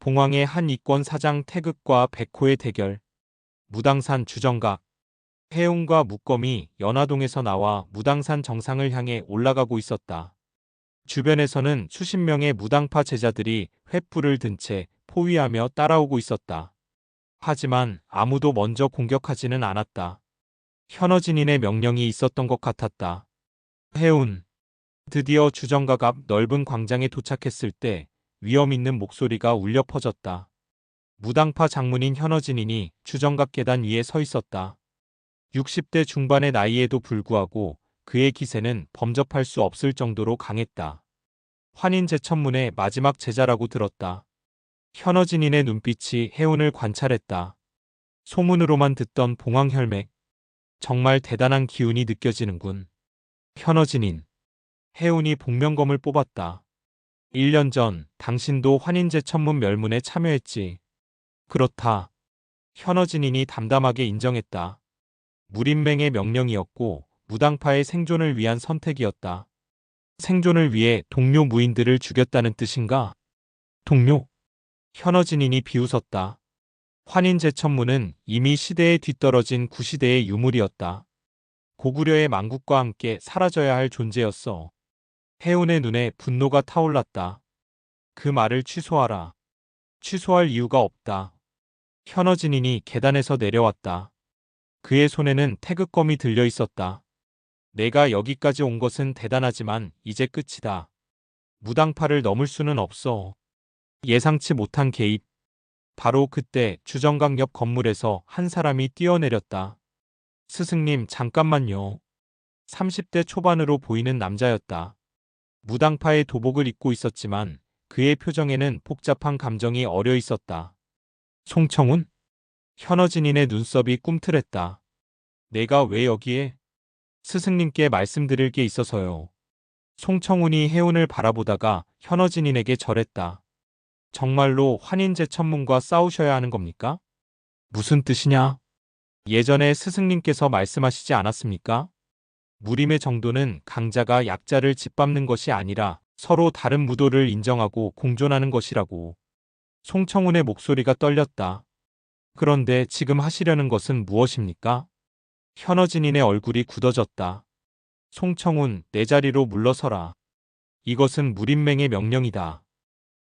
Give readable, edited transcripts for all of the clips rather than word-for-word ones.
봉황의 한 이권 사장 태극과 백호의 대결. 무당산 주정각. 해운과 묵검이 연화동에서 나와 무당산 정상을 향해 올라가고 있었다. 주변에서는 수십 명의 무당파 제자들이 횃불을 든 채 포위하며 따라오고 있었다. 하지만 아무도 먼저 공격하지는 않았다. 현어진인의 명령이 있었던 것 같았다. 해운. 드디어 주정각 앞 넓은 광장에 도착했을 때 위험 있는 목소리가 울려 퍼졌다. 무당파 장문인 현어진인이 주정각 계단 위에 서 있었다. 60대 중반의 나이에도 불구하고 그의 기세는 범접할 수 없을 정도로 강했다. 환인제천문의 마지막 제자라고 들었다. 현어진인의 눈빛이 해운을 관찰했다. 소문으로만 듣던 봉황혈맥. 정말 대단한 기운이 느껴지는군. 현어진인. 해운이 복면검을 뽑았다. 1년 전 당신도 환인제천문 멸문에 참여했지. 그렇다. 현어진인이 담담하게 인정했다. 무림맹의 명령이었고 무당파의 생존을 위한 선택이었다. 생존을 위해 동료 무인들을 죽였다는 뜻인가? 동료? 현어진인이 비웃었다. 환인제천문은 이미 시대에 뒤떨어진 구시대의 유물이었다. 고구려의 망국과 함께 사라져야 할 존재였어. 해운의 눈에 분노가 타올랐다. 그 말을 취소하라. 취소할 이유가 없다. 현어진인이 계단에서 내려왔다. 그의 손에는 태극검이 들려 있었다. 내가 여기까지 온 것은 대단하지만 이제 끝이다. 무당파를 넘을 수는 없어. 예상치 못한 개입. 바로 그때 주정각 옆 건물에서 한 사람이 뛰어내렸다. 스승님, 잠깐만요. 30대 초반으로 보이는 남자였다. 무당파의 도복을 입고 있었지만 그의 표정에는 복잡한 감정이 어려 있었다. 송청훈? 현어진인의 눈썹이 꿈틀했다. 내가 왜 여기에? 스승님께 말씀드릴 게 있어서요. 송청훈이 해운을 바라보다가 현어진인에게 절했다. 정말로 환인제천문과 싸우셔야 하는 겁니까? 무슨 뜻이냐? 예전에 스승님께서 말씀하시지 않았습니까? 무림의 정도는 강자가 약자를 짓밟는 것이 아니라 서로 다른 무도를 인정하고 공존하는 것이라고. 송청훈의 목소리가 떨렸다. 그런데 지금 하시려는 것은 무엇입니까? 현어진인의 얼굴이 굳어졌다. 송청훈, 내 자리로 물러서라. 이것은 무림맹의 명령이다.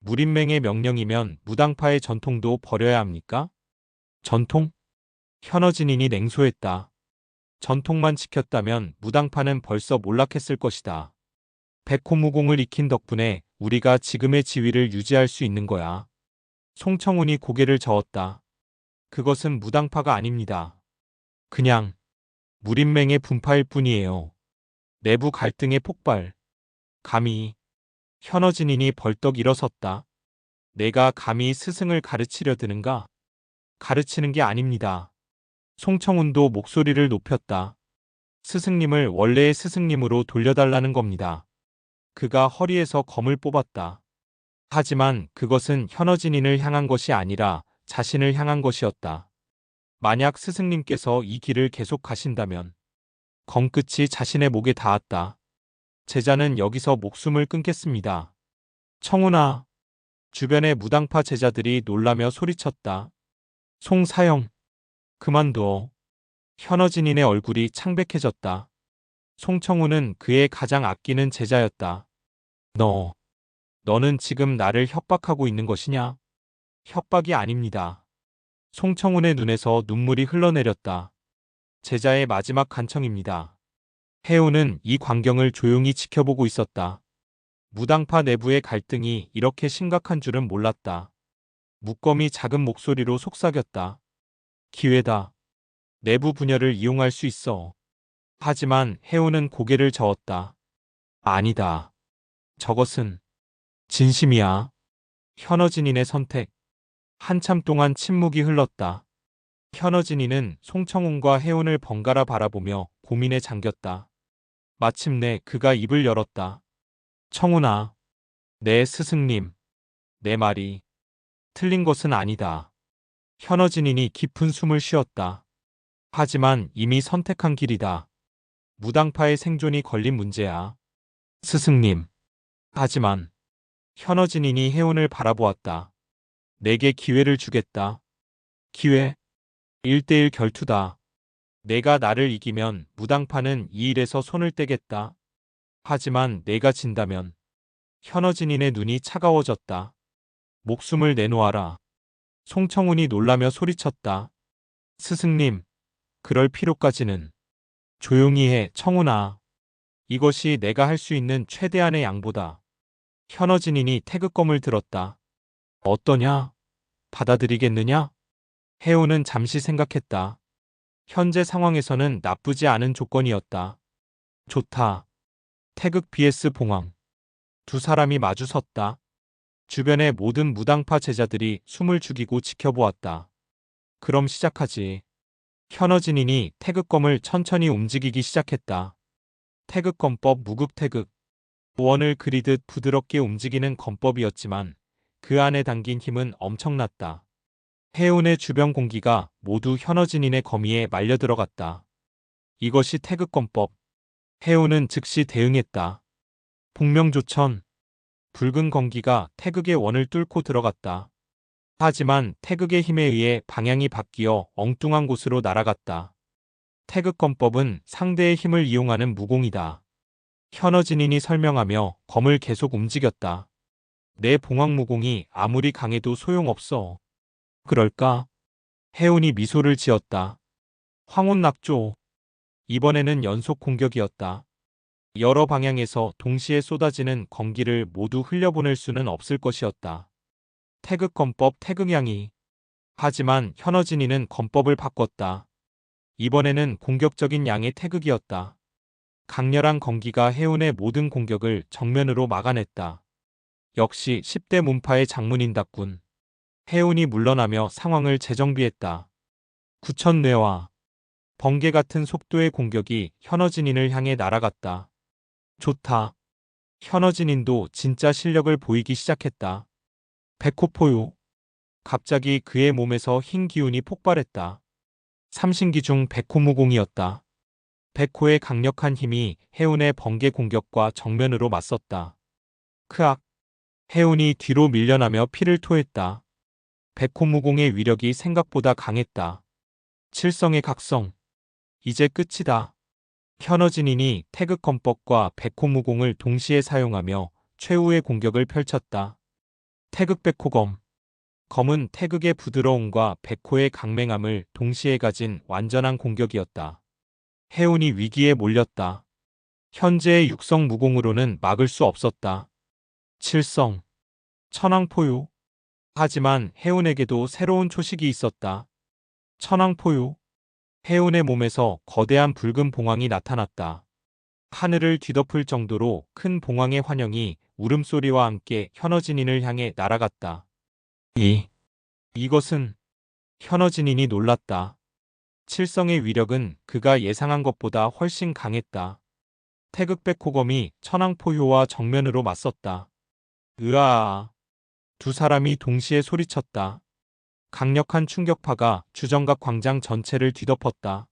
무림맹의 명령이면 무당파의 전통도 버려야 합니까? 전통? 현어진인이 냉소했다. 전통만 지켰다면 무당파는 벌써 몰락했을 것이다. 백호무공을 익힌 덕분에 우리가 지금의 지위를 유지할 수 있는 거야. 송청훈이 고개를 저었다. 그것은 무당파가 아닙니다. 그냥 무림맹의 분파일 뿐이에요. 내부 갈등의 폭발. 감히. 현어진인이 벌떡 일어섰다. 내가 감히 스승을 가르치려 드는가? 가르치는 게 아닙니다. 송청훈도 목소리를 높였다. 스승님을 원래의 스승님으로 돌려달라는 겁니다. 그가 허리에서 검을 뽑았다. 하지만 그것은 현어진인을 향한 것이 아니라 자신을 향한 것이었다. 만약 스승님께서 이 길을 계속 가신다면 검끝이 자신의 목에 닿았다. 제자는 여기서 목숨을 끊겠습니다. 청훈아. 주변의 무당파 제자들이 놀라며 소리쳤다. 송사영. 그만둬. 현어진인의 얼굴이 창백해졌다. 송청훈은 그의 가장 아끼는 제자였다. 너는 지금 나를 협박하고 있는 것이냐? 협박이 아닙니다. 송청훈의 눈에서 눈물이 흘러내렸다. 제자의 마지막 간청입니다. 해운은 이 광경을 조용히 지켜보고 있었다. 무당파 내부의 갈등이 이렇게 심각한 줄은 몰랐다. 묵검이 작은 목소리로 속삭였다. 기회다. 내부 분열을 이용할 수 있어. 하지만 해운은 고개를 저었다. 아니다. 저것은 진심이야. 현어진인의 선택. 한참 동안 침묵이 흘렀다. 현어진이는 송청훈과 해운을 번갈아 바라보며 고민에 잠겼다. 마침내 그가 입을 열었다. 청훈아, 내 스승님, 내 말이 틀린 것은 아니다. 현어진인이 깊은 숨을 쉬었다. 하지만 이미 선택한 길이다. 무당파의 생존이 걸린 문제야. 스승님. 하지만 현어진인이 해운을 바라보았다. 내게 기회를 주겠다. 기회? 1대1 결투다. 내가 나를 이기면 무당파는 이 일에서 손을 떼겠다. 하지만 내가 진다면 현어진인의 눈이 차가워졌다. 목숨을 내놓아라. 송청운이 놀라며 소리쳤다. 스승님, 그럴 필요까지는. 조용히 해, 청운아. 이것이 내가 할 수 있는 최대한의 양보다. 현어진인이 태극검을 들었다. 어떠냐? 받아들이겠느냐? 해운은 잠시 생각했다. 현재 상황에서는 나쁘지 않은 조건이었다. 좋다. 태극 vs 봉황. 두 사람이 마주 섰다. 주변의 모든 무당파 제자들이 숨을 죽이고 지켜보았다. 그럼 시작하지. 현어진인이 태극검을 천천히 움직이기 시작했다. 태극검법 무급태극. 원을 그리듯 부드럽게 움직이는 검법이었지만 그 안에 담긴 힘은 엄청났다. 해운의 주변 공기가 모두 현어진인의 거미에 말려 들어갔다. 이것이 태극검법. 해운은 즉시 대응했다. 복명조천. 붉은 건기가 태극의 원을 뚫고 들어갔다. 하지만 태극의 힘에 의해 방향이 바뀌어 엉뚱한 곳으로 날아갔다. 태극검법은 상대의 힘을 이용하는 무공이다. 현어진인이 설명하며 검을 계속 움직였다. 내 봉황무공이 아무리 강해도 소용없어. 그럴까? 해운이 미소를 지었다. 황혼낙조. 이번에는 연속 공격이었다. 여러 방향에서 동시에 쏟아지는 건기를 모두 흘려보낼 수는 없을 것이었다. 태극검법 태극양이. 하지만 현어진이는 검법을 바꿨다. 이번에는 공격적인 양의 태극이었다. 강렬한 건기가 해운의 모든 공격을 정면으로 막아냈다. 역시 10대 문파의 장문인답군. 해운이 물러나며 상황을 재정비했다. 구천뇌와 번개 같은 속도의 공격이 현어진인을 향해 날아갔다. 좋다. 현어진인도 진짜 실력을 보이기 시작했다. 백호포유. 갑자기 그의 몸에서 흰 기운이 폭발했다. 삼신기 중 백호무공이었다. 백호의 강력한 힘이 해운의 번개 공격과 정면으로 맞섰다. 크악. 해운이 뒤로 밀려나며 피를 토했다. 백호무공의 위력이 생각보다 강했다. 칠성의 각성. 이제 끝이다. 현어진인이 태극검법과 백호무공을 동시에 사용하며 최후의 공격을 펼쳤다. 태극백호검. 검은 태극의 부드러움과 백호의 강맹함을 동시에 가진 완전한 공격이었다. 해운이 위기에 몰렸다. 현재의 육성 무공으로는 막을 수 없었다. 칠성. 천왕포유. 하지만 해운에게도 새로운 초식이 있었다. 천왕포유. 해운의 몸에서 거대한 붉은 봉황이 나타났다. 하늘을 뒤덮을 정도로 큰 봉황의 환영이 울음소리와 함께 현어진인을 향해 날아갔다. 이것은. 현어진인이 놀랐다. 칠성의 위력은 그가 예상한 것보다 훨씬 강했다. 태극백호검이 천왕포효와 정면으로 맞섰다. 으아. 두 사람이 동시에 소리쳤다. 강력한 충격파가 주정각 광장 전체를 뒤덮었다.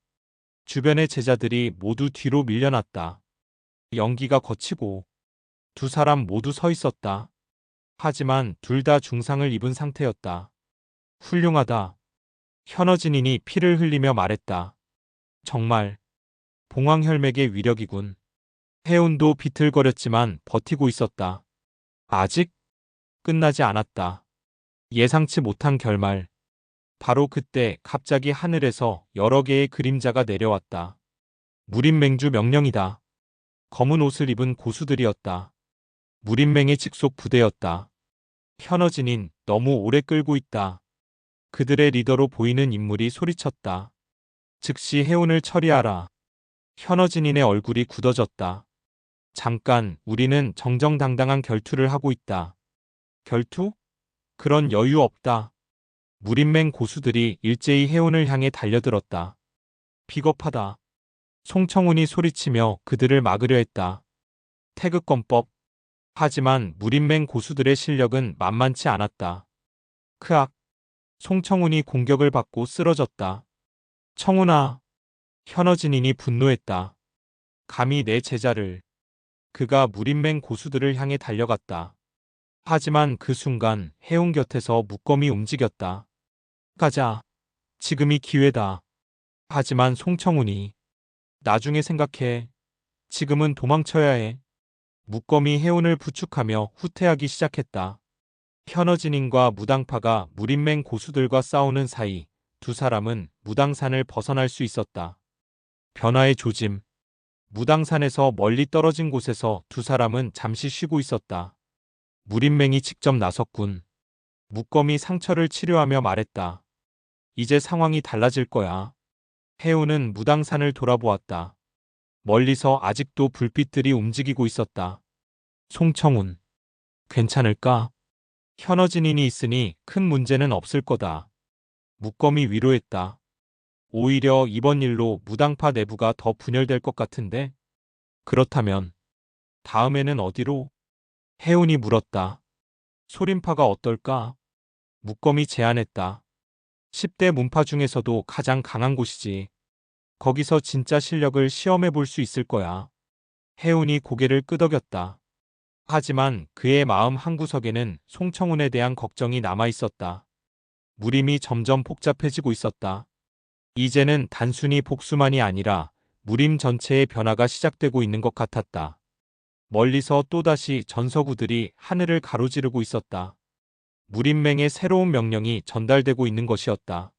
주변의 제자들이 모두 뒤로 밀려났다. 연기가 거치고 두 사람 모두 서 있었다. 하지만 둘 다 중상을 입은 상태였다. 훌륭하다. 현어진인이 피를 흘리며 말했다. 정말 봉황혈맥의 위력이군. 해운도 비틀거렸지만 버티고 있었다. 아직 끝나지 않았다. 예상치 못한 결말. 바로 그때 갑자기 하늘에서 여러 개의 그림자가 내려왔다. 무림맹주 명령이다. 검은 옷을 입은 고수들이었다. 무림맹의 직속 부대였다. 현어진인 너무 오래 끌고 있다. 그들의 리더로 보이는 인물이 소리쳤다. 즉시 해운을 처리하라. 현어진인의 얼굴이 굳어졌다. 잠깐, 우리는 정정당당한 결투를 하고 있다. 결투? 그런 여유 없다. 무림맹 고수들이 일제히 해운을 향해 달려들었다. 비겁하다. 송청운이 소리치며 그들을 막으려 했다. 태극검법. 하지만 무림맹 고수들의 실력은 만만치 않았다. 크악. 송청운이 공격을 받고 쓰러졌다. 청운아. 현어진인이 분노했다. 감히 내 제자를. 그가 무림맹 고수들을 향해 달려갔다. 하지만 그 순간 해운 곁에서 물검이 움직였다. 가자. 지금이 기회다. 하지만 송청훈이 나중에 생각해. 지금은 도망쳐야 해. 물검이 해운을 부축하며 후퇴하기 시작했다. 현어진인과 무당파가 무린맹 고수들과 싸우는 사이 두 사람은 무당산을 벗어날 수 있었다. 변화의 조짐. 무당산에서 멀리 떨어진 곳에서 두 사람은 잠시 쉬고 있었다. 무린맹이 직접 나섰군. 물검이 상처를 치료하며 말했다. 이제 상황이 달라질 거야. 해운은 무당산을 돌아보았다. 멀리서 아직도 불빛들이 움직이고 있었다. 송청훈. 괜찮을까? 현어진인이 있으니 큰 문제는 없을 거다. 물검이 위로했다. 오히려 이번 일로 무당파 내부가 더 분열될 것 같은데? 그렇다면 다음에는 어디로? 해운이 물었다. 소림파가 어떨까? 물검이 제안했다. 10대 문파 중에서도 가장 강한 곳이지. 거기서 진짜 실력을 시험해 볼 수 있을 거야. 해운이 고개를 끄덕였다. 하지만 그의 마음 한구석에는 송청훈에 대한 걱정이 남아 있었다. 무림이 점점 복잡해지고 있었다. 이제는 단순히 복수만이 아니라 무림 전체의 변화가 시작되고 있는 것 같았다. 멀리서 또다시 전서구들이 하늘을 가로지르고 있었다. 무림맹의 새로운 명령이 전달되고 있는 것이었다.